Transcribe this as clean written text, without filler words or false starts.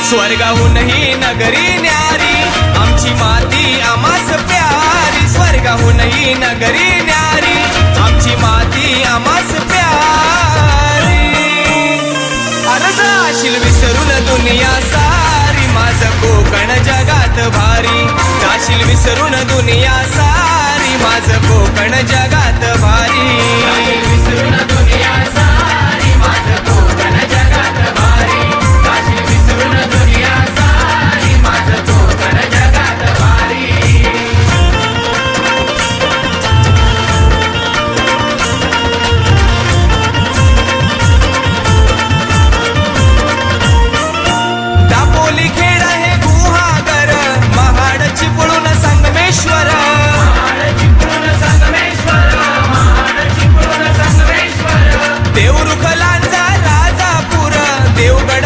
स्वर्गाहूनही नगरी न्यारी आमची माती आम्हास प्यारी स्वर्गाहूनही नगरी न्यारी आमची माती आम्हास प्यारी अरे जाशील विसरून दुनिया सारी माझं कोकण जगात भारी जाशील विसरून दुनिया सारी माझं कोकण जगात भारी